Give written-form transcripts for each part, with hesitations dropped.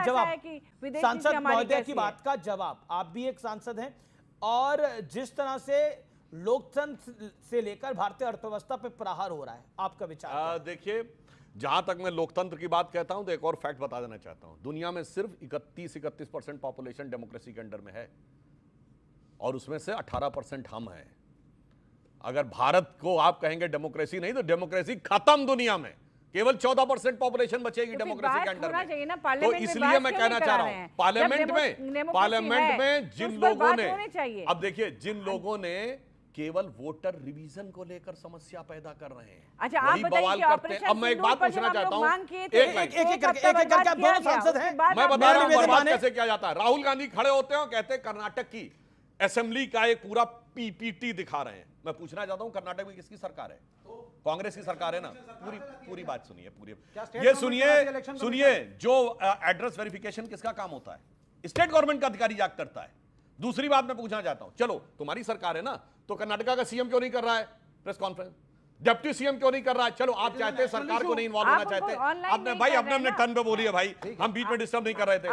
जवाब, सांसद महोदय की बात का जवाब, आप भी एक सांसद हैं और जिस तरह से लोकतंत्र से लेकर भारतीय अर्थव्यवस्था पे प्रहार हो रहा है, आपका विचार? देखिए, जहां तक मैं लोकतंत्र की बात कहता हूं तो एक और फैक्ट बता देना चाहता हूं। दुनिया में सिर्फ 31-31% पॉपुलेशन डेमोक्रेसी के अंडर में है और उसमें से 18% हम हैं। अगर भारत को आप कहेंगे डेमोक्रेसी नहीं, तो डेमोक्रेसी खत्म दुनिया में, केवल 14% पॉपुलेशन बचेगी डेमोक्रेसी के अंडर में। तो इसलिए मैं कहना चाह रहा हूं, पार्लियामेंट में जिन लोगों ने, अब देखिए, जिन लोगों ने केवल वोटर रिवीजन को लेकर समस्या पैदा कर रहे हैं, अच्छा, आप बवाल करते हैं। अब मैं एक बात पूछना चाहता हूं, एक करके आप दोनों सांसद हैं, मैं बता रहा हूं बर्बाद कैसे किया जाता है। राहुल गांधी खड़े होते हैं और कहते हैं कर्नाटक की असेंबली का एक पूरा पीपीटी दिखा रहे हैं। मैं पूछना चाहता हूं, कर्नाटक में किसकी सरकार है? कांग्रेस की सरकार है ना। पूरी बात सुनिए, ये सुनिए, जो एड्रेस वेरिफिकेशन किसका काम होता है? स्टेट गवर्नमेंट का अधिकारी जाग करता है। दूसरी बात मैं पूछना चाहता हूं, चलो तुम्हारी सरकार है ना, तो कर्नाटका का सीएम क्यों नहीं कर रहा है प्रेस कॉन्फ्रेंस? डिप्टी सीएम क्यों नहीं कर रहा है? चलो आप चाहते हैं, सरकार को नहीं इन्वॉल्व होना चाहते, आपने भाई अपने टर्न पे बोलिए भाई, हम बीच में डिस्टर्ब नहीं कर रहे थे।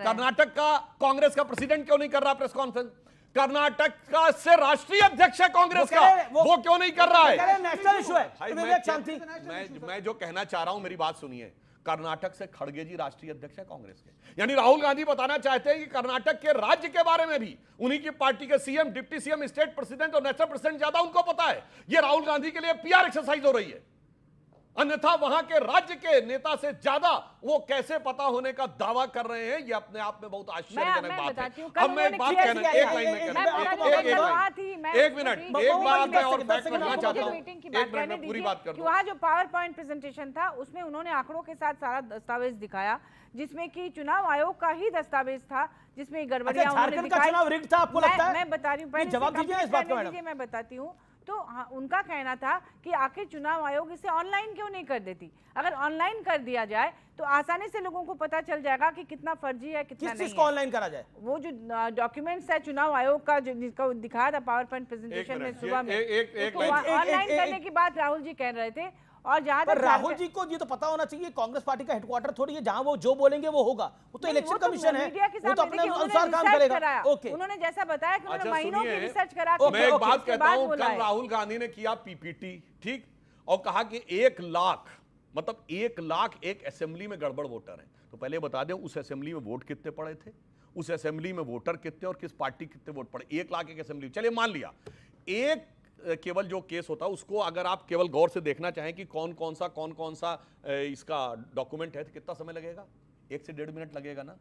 कर्नाटक का कांग्रेस का प्रेसिडेंट क्यों नहीं कर रहा प्रेस कॉन्फ्रेंस? कर्नाटक का से राष्ट्रीय अध्यक्ष है कांग्रेस का, वो क्यों नहीं कर रहा है? नेशनल इशू है। मैं जो कहना चाह रहा हूं, मेरी बात सुनिए। कर्नाटक से खड़गे जी राष्ट्रीय अध्यक्ष है कांग्रेस के, यानी राहुल गांधी बताना चाहते हैं कि कर्नाटक के राज्य के बारे में भी उन्हीं की पार्टी के CM, deputy CM, state president और नेशनल प्रेसिडेंट ज्यादा उनको पता है। यह राहुल गांधी के लिए पीआर एक्सरसाइज हो रही है। अन्यथा वहां के राज्य के नेता से ज्यादा वो कैसे पता होने का दावा कर रहे हैं, ये अपने आप में बहुत आश्चर्यजनक बात है। अब मैं एक बात कहना, एक लाइन में कहना, एक मिनट, एक बात मैं और फैक्ट रखना चाहता हूं, एक मिनट में पूरी बात कर दूं। वहां जो पावर पॉइंट प्रेजेंटेशन था, उसमें उन्होंने आंकड़ों के साथ सारा दस्तावेज दिखाया, जिसमें कि चुनाव आयोग का ही दस्तावेज था, जिसमें गड़बड़ियां उन्होंने दिखाई। चुनाव रिग्ड था, आपको लगता है? मैं बता रही हूँ, जवाब दीजिए इस बात का मैडम। मैं बताती हूँ। तो उनका कहना था कि आखिर चुनाव आयोग इसे ऑनलाइन क्यों नहीं कर देती? अगर ऑनलाइन कर दिया जाए तो आसानी से लोगों को पता चल जाएगा कि कितना फर्जी है, कितना नहीं है। किस चीज को ऑनलाइन करा जाए? वो जो डॉक्यूमेंट्स है चुनाव आयोग का, जिसका दिखाया था पावर पॉइंट प्रेजेंटेशन में सुबह में, ऑनलाइन करने की बात राहुल जी कह रहे थे। और जहां तक राहुल जी को ये तो पता होना चाहिए, कांग्रेस पार्टी का हेडक्वार्टर थोड़ी है जहां वो जो बोलेंगे वो होगा। वो तो इलेक्शन कमीशन है, वो तो अपने अनुसार काम करेगा। ओके, उन्होंने जैसा बताया कि उन्होंने महीनों की रिसर्च करा। मैं एक बात कहता हूं, कल राहुल गांधी ने किया पीपीटी, ठीक, और कहा कि 1 लाख, मतलब 1 लाख एक असेंबली में गड़बड़ वोटर हैं। तो पहले बता दें, उस असेंबली में वोट कितने पड़े थे, उस असेंबली में वोटर कितने और किस पार्टी कितने वोट पड़े। 1 लाख एक असेंबली, चलिए मान लिया। एक केवल जो केस होता है उसको अगर आप केवल गौर से देखना चाहें कि कौन कौन सा इसका डॉक्यूमेंट है, तो कितना समय लगेगा? 1 से 1.5 मिनट लगेगा ना।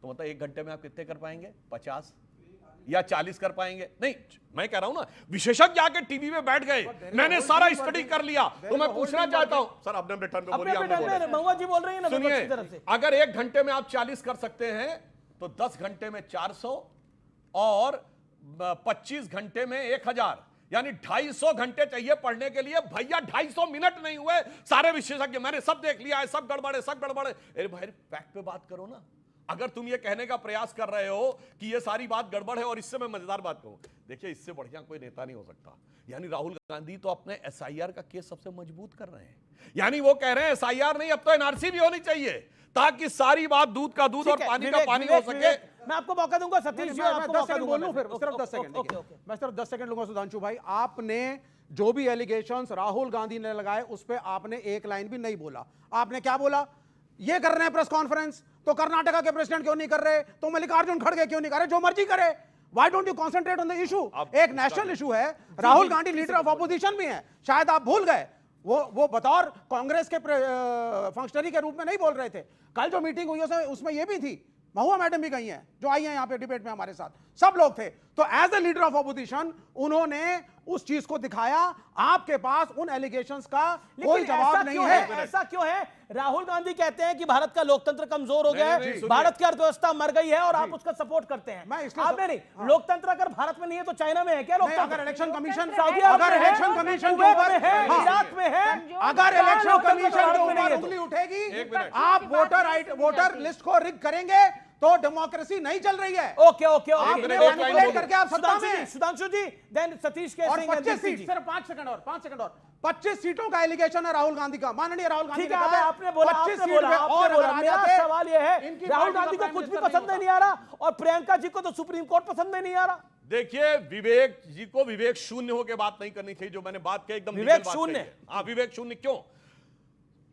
तो मतलब 1 घंटे में आप कितने कर पाएंगे? 50 या 40 कर पाएंगे? नहीं, मैं कह रहा हूं ना, विशेषज्ञ आके टीवी में बैठ गए, मैंने सारा स्टडी कर लिया। तो मैं पूछना चाहता हूं, सर अपने रिटर्न पे बोलिए। महुआ जी बोल रही है ना, सुनिए, अगर 1 घंटे में आप 40 कर सकते हैं तो 10 घंटे में 400 और 25 घंटे में 1000, यानी 250 घंटे चाहिए पढ़ने के लिए। भैया 250 मिनट नहीं हुए, सारे विशेषज्ञ मैंने सब देख लिया है, सब गड़बड़ है, सब गड़बड़ है। अरे भाई फैक्ट पे बात करो ना। अगर तुम ये कहने का प्रयास कर रहे हो कि ये सारी बात गड़बड़ है, और इससे मैं मजेदार बात कहूं, देखिए इससे बढ़िया कोई नेता नहीं हो सकता। यानी राहुल गांधी तो अपने एसआईआर का केस सबसे मजबूत कर रहे हैं। यानी वो कह रहे हैं एसआईआर नहीं, अब तो एनआरसी भी होनी चाहिए, ताकि सारी बात दूध का दूध और पानी का पानी हो सके। मैं आपको मौका दूंगा सतीश जी, आपको मौका दूंगा। बोलूं फिर सिर्फ 10 सेकंड। मैं सिर्फ 10 सेकंड लूंगा। सुधांशु भाई, आपने जो भी एलिगेशंस राहुल गांधी ने लगाए उस पे आपने एक लाइन भी नहीं बोला। आपने क्या बोला? ये कर रहे हैं प्रेस कॉन्फ्रेंस, तो कर्नाटका के प्रेसिडेंट क्यों नहीं कर रहे? तो मल्लिकार्जुन खड़गे क्यों नहीं कर रहे? जो मर्जी करे, why don't you concentrate on the issue? एक नेशनल इशू है, Rahul Gandhi leader of opposition भी है, शायद आप भूल गए। वो बतौर कांग्रेस के फंक्शनरी के रूप में नहीं बोल रहे थे। कल जो मीटिंग हुई उसमें ये भी थी, महुआ मैडम भी गई हैं, जो आई हैं यहाँ पे डिबेट में हमारे साथ, सब लोग थे। तो as a leader of opposition उन्होंने उस चीज को दिखाया। आपके पास उन एलिगेशंस का कोई जवाब नहीं है। ऐसा क्यों है? राहुल गांधी कहते हैं कि भारत का लोकतंत्र कमजोर हो गया है, भारत की अर्थव्यवस्था मर गई है, और आप उसका सपोर्ट करते हैं। आपने नहीं, लोकतंत्र अगर भारत में नहीं है तो चाइना में है क्या लोकतंत्र? अगर इलेक्शन कमीशन सऊदी अगर इलेक्शन कमीशन के ऊपर है, इराक में है, अगर इलेक्शन कमीशन के ऊपर उंगली उठेगी, आप वोटर लिस्ट को रिग करेंगे तो डेमोक्रेसी नहीं चल रही है। ओके ओके करके आप सत्ता में। सुधांशु जी, देन सतीश के और 25 सीट, सिर्फ 5 सेकंड और 25 सीटों का एलिगेशन है राहुल गांधी का। माननीय राहुल गांधी ठीक ने है, कहा आपने बोला, 25 आपने सीट बोला, में आपने और बोला। अगर आ मेरा जाते, सवाल यह है, इनकी राहुल पार्टी गांधी का को कुछ भी प्राइम मिनिस्टर पसंद नहीं आ रहा और प्रियंका जी को तो सुप्रीम कोर्ट पसंद नहीं आ रहा। देखिए, विवेक जी को विवेक शून्य होकर बात नहीं करनी चाहिए। जो मैंने बात की एकदम विवेक लीगल बात शून्य? कही है। हाँ, विवेक शून्य क्यों?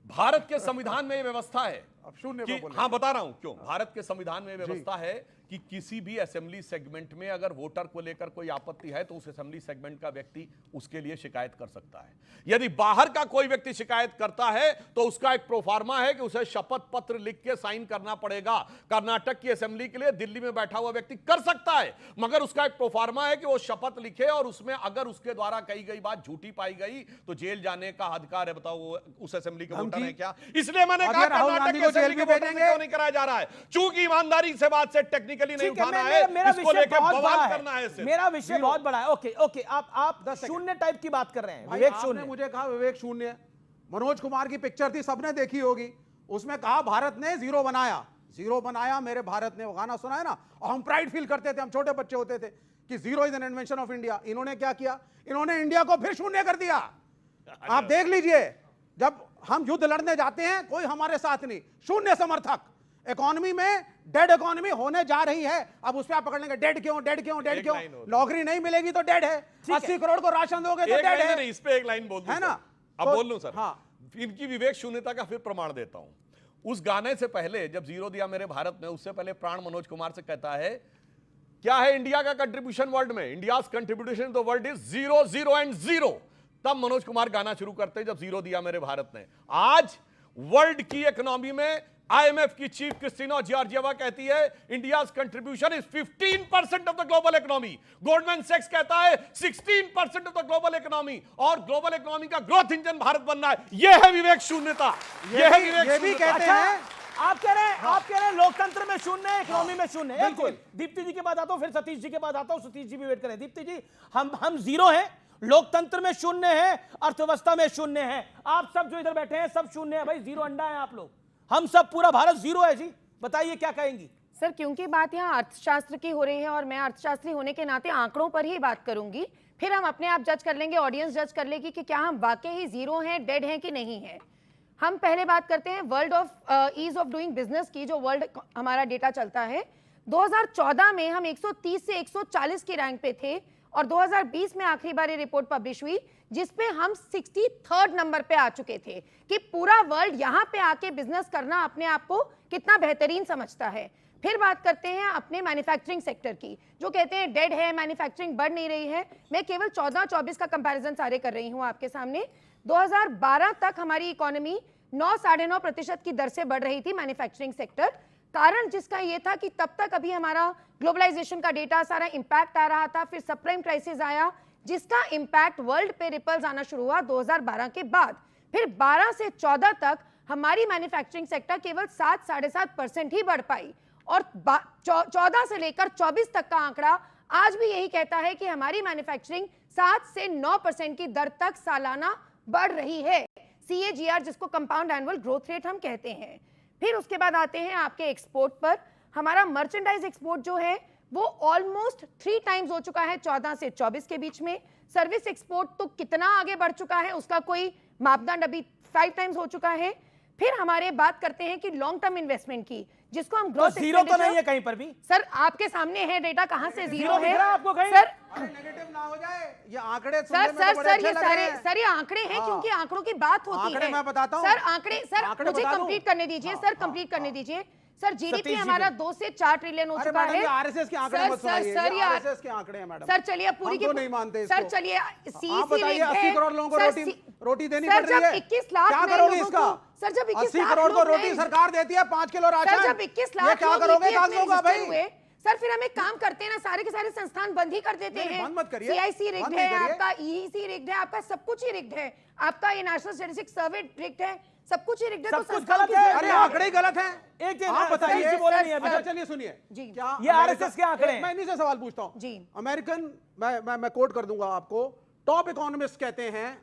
भारत के संविधान में यह व्यवस्था है अब शून्य कि, को बोले। हाँ बता रहा हूं क्यों। भारत के संविधान में व्यवस्था है कि किसी भी असेंबली सेगमेंट में अगर वोटर को लेकर कोई आपत्ति है तो उस असेंबली सेगमेंट का व्यक्ति उसके लिए शिकायत कर सकता है। यदि बाहर का कोई व्यक्ति शिकायत करता है तो उसका एक प्रोफार्मा है कि उसे शपथ पत्र लिख के साइन करना पड़ेगा। कर्नाटक की असेंबली के लिए दिल्ली में बैठा हुआ व्यक्ति कर सकता है, मगर उसका एक प्रोफार्मा है कि वो शपथ लिखे और उसमें अगर उसके द्वारा कही गई बात झूठी पाई गई तो जेल जाने का अधिकार है। बताओ वो उस असेंबली के वोटर है क्या? इसलिए मैंने और कहा ये राहुल कर्नाटक गांधी के को जेल असेंबली भी के वोटर से भेजेंगे। क्यों नहीं कराया जा रहा है? चूंकि ईमानदारी से बात से टेक्निकली नहीं ठीक है, उठाना मेरा है, इसको विषय लेकर बहुत बवाल बड़ा करना है है। सिर्फ। मेरा विषय बहुत बड़ा है। ओके ओके, आप 10 सेकंड। शून्य टाइप की बात कर रहे हैं। भाई, विवेक आपने शून्य। मुझे कहा विवेक शून्य। मनोज कुमार की पिक्चर थी, सबने देखी होगी, उसमें कहा भारत ने जीरो बनाया, जीरो बनाया मेरे भारत ने। वो गाना सुना है ना, और हम प्राइड फील करते थे, हम छोटे बच्चे होते थे कि zero is an invention of India. इन्होंने क्या किया? इन्होंने इंडिया को फिर शून्य कर दिया। आप देख लीजिए, जब हम युद्ध लड़ने जाते हैं कोई हमारे साथ नहीं, शून्य समर्थक। इकोनॉमी में डेड इकोनॉमी होने जा रही है। अब उस पर आप पकड़ लेंगे डेड क्यों, डेड क्यों, डेड एक क्यों? लाइन और। नौकरी नहीं मिलेगी तो डेड है। 80 करोड़ को राशन दोगे तो एक डेड लाइन है। नहीं, इस पे एक लाइन बोल दूं है ना? सर। अब तो- बोल लूं सर। हाँ। इनकी विवेक शून्यता का फिर प्रमाण देता हूं। उस गाने से पहले जब जीरो दिया मेरे भारत में, उससे पहले प्राण मनोज कुमार से कहता है क्या है इंडिया का कंट्रीब्यूशन वर्ल्ड में? India contribution the world is 0 0 and 0। तब मनोज कुमार गाना शुरू करते हैं जब जीरो दिया मेरे भारत ने। आज वर्ल्ड की इकोनॉमी में आईएमएफ की चीफ क्रिस्टीना जॉर्जिएवा कहती है India contribution is 15% of the global economy. Goldman सैक्स कहता है 16% ऑफ द ग्लोबल इकोनॉमी, और ग्लोबल इकोनॉमी का ग्रोथ इंजन भारत बनना है। यह है विवेक शून्यता। यह है विवेक ये भी शून्यता। कहते हैं। आप कह रहे हैं लोकतंत्र में शून्य है, इकोनॉमी में शून्य है। बिल्कुल। दीप्ति जी के बाद आता हूं, फिर सतीश जी के बाद आता हूं। सतीश जी भी वेट करें। दीप्ति जी, हम जीरो हैं, लोकतंत्र में शून्य है, अर्थव्यवस्था में शून्य है। आप सब जो इधर बैठे हैं सब शून्य है। भाई जीरो अंडा है आप लोग, हम सब पूरा भारत जीरो है जी। बताइए क्या कहेंगी? सर, क्योंकि बात यहाँ अर्थशास्त्र की हो रही है और मैं अर्थशास्त्री होने के नाते आंकड़ों पर ही बात करूंगी, फिर हम अपने आप जज कर लेंगे, ऑडियंस जज कर लेगी कि क्या हम वाकई ही जीरो हैं, डेड हैं कि नहीं है। हम पहले बात करते हैं world of ease of doing business की, जो वर्ल्ड हमारा डेटा चलता है। 2014 में हम 130 से 140 की रैंक पे थे और 2020 में आखिरी बार ये रिपोर्ट पब्लिश हुई जिसपे हम 63rd नंबर पे आ चुके थे कि पूरा वर्ल्ड यहाँ पे आके बिजनेस करना अपने आप को कितना बेहतरीन समझता है। फिर बात करते हैं अपने मैन्युफैक्चरिंग सेक्टर की, जो कहते हैं डेड है, मैन्युफैक्चरिंग बढ़ नहीं रही है। मैं केवल 14-24 का कंपैरिजन सारे कर रही हूँ आपके सामने। 2012 तक हमारी इकोनॉमी 9-9.5% की दर से बढ़ रही थी मैन्युफैक्चरिंग सेक्टर। कारण जिसका ये था कि तब तक अभी हमारा ग्लोबलाइजेशन का डेटा सारा इंपैक्ट आ रहा था, फिर सबप्राइम क्राइसिस आया जिसका इंपैक्ट वर्ल्ड पे रिपल्स आना शुरू हुआ 2012 के बाद। फिर 12 से 14 तक हमारी मैन्युफैक्चरिंग सेक्टर केवल 7-7.5% ही बढ़ पाई और 14 से लेकर 24 तक का आंकड़ा आज भी यही कहता है कि हमारी मैन्युफैक्चरिंग 7 से 9% की दर तक सालाना बढ़ रही है, CAGR, जिसको कंपाउंड एनुअल ग्रोथ रेट हम कहते हैं। फिर उसके बाद आते हैं आपके एक्सपोर्ट पर। हमारा मर्चेंडाइज एक्सपोर्ट जो है वो ऑलमोस्ट 3 टाइम्स हो चुका है 14 से 24 के बीच में। सर्विस एक्सपोर्ट तो कितना आगे बढ़ चुका है उसका कोई मापदंड अभी 5 टाइम्स हो चुका है। फिर हमारे बात करते हैं कि लॉन्ग टर्म इन्वेस्टमेंट की, जिसको हम ग्रोथ जीरो तो नहीं है कहीं पर भी। सर आपके सामने है डेटा, कहां से जीरो दिख है रहा है आपको कहीं? सर नेगेटिव ना हो जाए ये आंकड़े सर सुनने में सर तो बड़े सर अच्छे ये लग सारे रहे हैं। सर ये आंकड़े हैं क्योंकि आंकड़ों की बात होती आंकड़े है। मैं बताता हूं। सर आंकड़े, सर आंकड़े मुझे बता दूं? कंप्लीट करने दीजिए, सर कंप्लीट करने दीजिए। सर जीडीपी सतीश जी हमारा भी। 2 से 4 ट्रिलियन हो अरे चुका मैडम, है। ये आरएसएस के आंकड़े सर मत सर सुनाइए, सर ये ये आरएसएस के आंकड़े हैं मैडम। सर चलिए पूरी हम की तो नहीं मानते सर इसको। चलिए आप सीसी बताइए, 80 करोड़ लोगों को रोटी देनी पड़ रही है। जब 21 लाख क्या नए करोगे लोगों इसका? को- सर जब 21 80 लाख करोड़ को लोग रोटी नए- सरकार देती है, 5 किलो राशन। सर जब 21 ये लाख क्या लोग करोगे EPF में कागजों का रजिस्टर भाई? हुए, सर फिर हम एक काम करते हैं ना, सारे के सारे संस्थान बंद ही कर देते नहीं, हैं। बंद मत करिए। CIC बंद रिग्ड नहीं है करिए। आपका, EEC रिग्ड है आपका, सब कुछ ही रिग्ड है आपका, ये नेशनल स्टैटिस्टिक्स सर्वे रिग्ड है, सब कुछ ही रिग्ड है। सब तो कुछ संस्थान गलत की है। जरूरत अरे नहीं है। आंकड़े ही गलत हैं। एक दिन आप बताइए। सतीश जी बोले नहीं अभी अच्छा तक। चलिए सुनिए जी। क्या ये अमेरिका- RSS के आंकड़े हैं। मैं इन्हीं से सवाल पूछता हूं जी। अमेरिकन, मैं कोट कर दूंगा आपको, टॉप इकोनॉमिस्ट कहते हैं,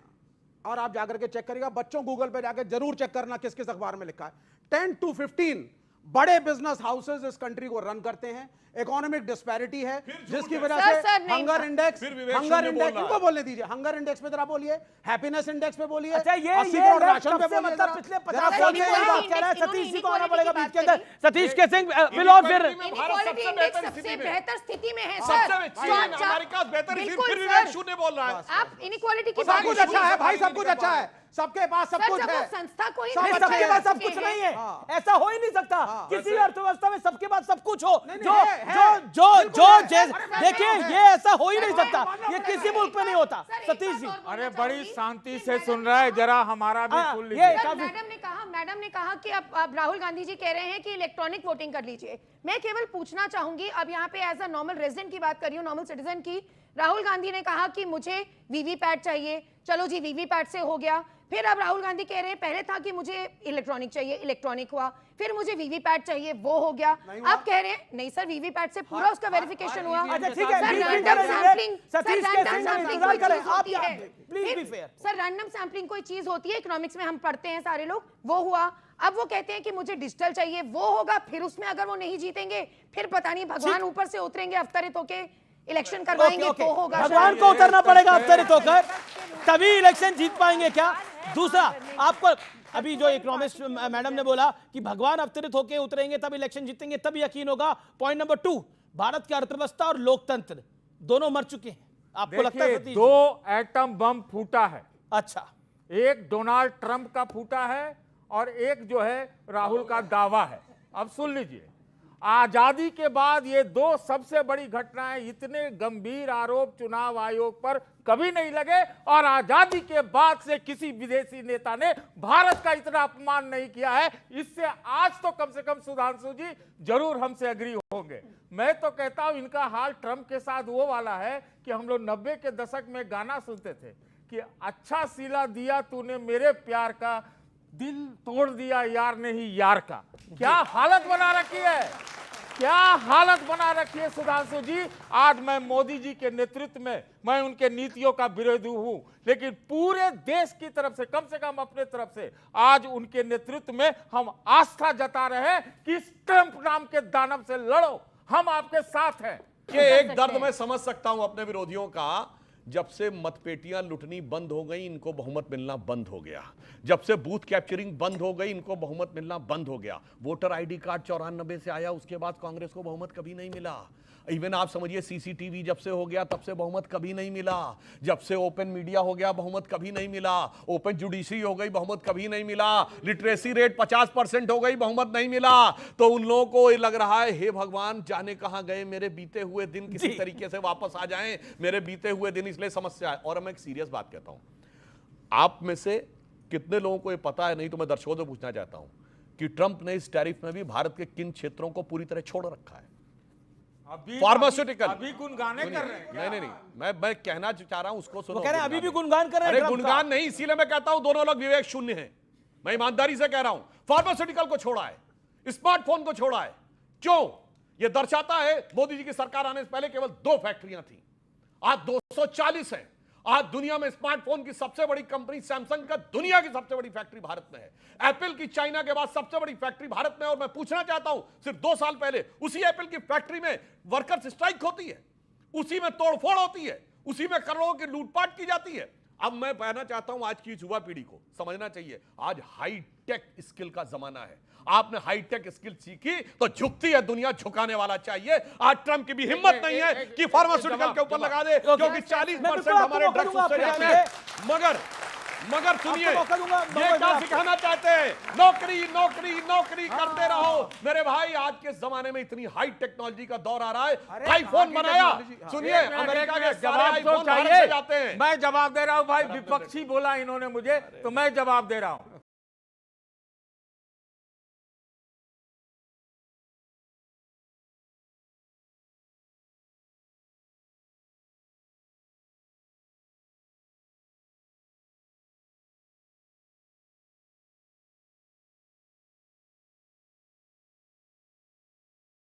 और आप जाकर के चेक करिएगा, बच्चों गूगल पे जाकर जरूर चेक करना किस किस अखबार में लिखा है, 10 to 15 बड़े बिजनेस हाउसेज इस कंट्री को रन करते हैं, इकोनॉमिक डिस्पैरिटी है जिसकी वजह सर, से सर, नहीं, हंगर इंडेक्स, फिर विवेक हंगर शून्य बोल इंडेक्स रहा इनको है। बोलने दीजिए, हंगर इंडेक्स पे जरा बोलिए, हैप्पीनेस इंडेक्स पे बोलिए, अच्छा ये 80 करोड़ लेफ्ट राशन पे कब से बोलिए मतलब जरा। पिछले जरा 50 साल बोलिए से यार। ये बात कह रहा है। इन्होंने सतीश जी को आना inequality पड़ेगा की बीच बात के अंदर। करी। सतीश के सिंह विनोद फिर भारत इनइक्वालिटी सबसे इंडेक्स बेहतर सबसे स्थिति में। बेहतर स्थिति में है सर। सबसे चीन, जो- अमेरिका बेहतर, बिल्कुल फिर सर। विवेक शून्य बोल रहा है। आप इनइक्वालिटी की सब बात कुछ नहीं अच्छा है की। भाई, सब कुछ अच्छा है, सबके पास सब सर, कुछ जब है, वो संस्था को ही सब नहीं अच्छा सबके है। पास सब कुछ नहीं है, ऐसा हो ही नहीं सकता। किसी अर्थव्यवस्था में सबके पास सब कुछ हो। नहीं, जो है, जो जो बिल्कुल जो है। जैस- अरे मैं देखिए है। ये ऐसा हो ही नहीं सकता, ये किसी मुल्क में नहीं होता। सर, एक सतीश बात जी और बोलना अरे बड़ी चाहूंगी शांति कि से मैडम सुन रहा है, जरा हमारा भी हाँ, सुन ये लीजिए। सर, काफी- मैडम ने कहा कि अब राहुल गांधी जी कह रहे हैं कि इलेक्ट्रॉनिक वोटिंग कर लीजिए। मैं केवल पूछना चाहूंगी, अब यहाँ पे एज अ नॉर्मल रेजिडेंट की बात कर रही हूँ, नॉर्मल सिटीजन की। राहुल गांधी ने कहा कि मुझे वीवीपैट चाहिए, चलो जी वीवीपैट से हो गया। फिर अब राहुल गांधी कह रहे हैं पहले था कि मुझे इलेक्ट्रॉनिक चाहिए, इलेक्ट्रॉनिक हुआ, फिर मुझे वीवीपैट चाहिए, वो हो गया। अब कह रहे हैं नहीं सर, वीवीपैट से पूरा उसका वेरिफिकेशन हुआ। अच्छा ठीक है, सर, बीच में रैंडम करें, सैंपलिंग, सतीश सर, के रैंडम सिंह सैंपलिंग इंतजार कोई करें, चीज आप होती है। प्लीज बी फिर, फेयर। सर रैंडम सैम्पलिंग कोई चीज होती है, इकोनॉमिक्स में हम पढ़ते हैं सारे लोग, वो हुआ। अब वो कहते हैं कि मुझे डिजिटल चाहिए, वो होगा। फिर उसमें अगर वो नहीं जीतेंगे, फिर पता नहीं भगवान ऊपर से उतरेंगे, अवतरित होके इलेक्शन करवाएंगे ओके, तो ओके। होगा। भगवान शायद। को उतरना पड़ेगा अवतरित होकर, तभी इलेक्शन जीत पाएंगे क्या? दूसरा, आपको अभी जो इकोनॉमिस्ट मैडम ने बोला कि भगवान अवतरित होकर उतरेंगे तब इलेक्शन जीतेंगे, तब यकीन होगा। पॉइंट नंबर 2, भारत की अर्थव्यवस्था और लोकतंत्र दोनों मर चुके हैं। आपको लगता है देखिए, सतीश जी? 2 एटम बम फूटा है, अच्छा, एक डोनाल्ड ट्रंप का फूटा है और एक जो है राहुल का दावा है। अब सुन लीजिए, आजादी के बाद ये 2 सबसे बड़ी घटनाएं, इतने गंभीर आरोप चुनाव आयोग पर कभी नहीं लगे और आजादी के बाद से किसी विदेशी नेता ने भारत का इतना अपमान नहीं किया है। इससे आज तो कम से कम सुधांशु जी जरूर हमसे एग्री होंगे। मैं तो कहता हूं इनका हाल ट्रंप के साथ वो वाला है कि हम लोग 90 के दशक में गाना सुनते थे कि अच्छा सिला दिया तूने मेरे प्यार का, दिल तोड़ दिया यार ने ही यार का। क्या हालत बना रखी है, क्या हालत बना रखी है सुधांशु जी। आज मैं मोदी जी के नेतृत्व में, मैं उनके नीतियों का विरोधी हूं, लेकिन पूरे देश की तरफ से, कम अपने तरफ से आज उनके नेतृत्व में हम आस्था जता रहे हैं कि इस ट्रंप नाम के दानव से लड़ो, हम आपके साथ हैं। कि एक दर्द मैं समझ सकता हूं अपने विरोधियों का। जब से मतपेटियां लुटनी बंद हो गई, इनको बहुमत मिलना बंद हो गया। जब से बूथ कैप्चरिंग बंद हो गई, इनको बहुमत मिलना बंद हो गया। वोटर आईडी कार्ड 94 से आया, उसके बाद कांग्रेस को बहुमत कभी नहीं मिला। इवन आप समझिए सीसीटीवी जब से हो गया, तब से बहुमत कभी नहीं मिला। जब से ओपन मीडिया हो गया, बहुमत कभी नहीं मिला। ओपन जुडिशरी हो गई, बहुमत कभी नहीं मिला। लिटरेसी रेट 50% हो गई, बहुमत नहीं मिला। तो उन लोगों को ये लग रहा है, हे भगवान जाने कहां गए मेरे बीते हुए दिन, किसी तरीके से वापस आ जाएं मेरे बीते हुए दिन, इसलिए समस्या है। और मैं एक सीरियस बात कहता हूं, आप में से कितने लोगों को ये पता है, नहीं तो मैं दर्शकों से पूछना चाहता हूं कि ट्रंप ने इस टैरिफ में भी भारत के किन क्षेत्रों को पूरी तरह छोड़ रखा है? फार्मास्यूटिकल। अभी गुनगाने कर रहे हैं। नहीं, मैं कहना चाह रहा हूं, उसको सुनो। वो कह रहे हैं अभी भी गुणगान कर रहे हैं अरे ट्रंप का। गुणगान नहीं, इसीलिए मैं कहता हूं दोनों लोग विवेक शून्य हैं। मैं ईमानदारी से कह रहा हूं, फार्मास्यूटिकल को छोड़ा है, स्मार्टफोन को छोड़ा है। क्यों? यह दर्शाता है मोदी जी की सरकार आने से पहले केवल 2 फैक्ट्रियां थी, आज 240 है। आज दुनिया में स्मार्टफोन की सबसे बड़ी कंपनी सैमसंग का दुनिया की सबसे बड़ी फैक्ट्री भारत में है। एप्पल की चाइना के बाद सबसे बड़ी फैक्ट्री भारत में है। और मैं पूछना चाहता हूं, सिर्फ 2 साल पहले उसी एप्पल की फैक्ट्री में वर्कर्स स्ट्राइक होती है, उसी में तोड़फोड़ होती है, उसी में करोड़ों की लूटपाट की जाती है। अब मैं कहना चाहता हूं आज की युवा पीढ़ी को समझना चाहिए, आज हाईटेक स्किल का जमाना है। आपने हाईटेक स्किल सीखी तो झुकती है दुनिया, झुकाने वाला चाहिए। आज ट्रंप की भी हिम्मत नहीं है कि फार्मास्यूटिकल के ऊपर लगा दे, क्योंकि 40% हमारे ड्रग्स उससे जाते हैं। मगर सुनिए, मौका दूंगा, ये क्या सिखाना चाहते हैं? नौकरी नौकरी नौकरी करते रहो। मेरे भाई, आज के जमाने में इतनी हाई टेक्नोलॉजी का दौर आ रहा है। आईफोन बनाया, सुनिए, अमेरिका के सारे आईफोन भारत से जाते हैं। मैं जवाब दे रहा हूं भाई, विपक्षी बोला इन्होंने मुझे, तो मैं जवाब दे रहा हूं।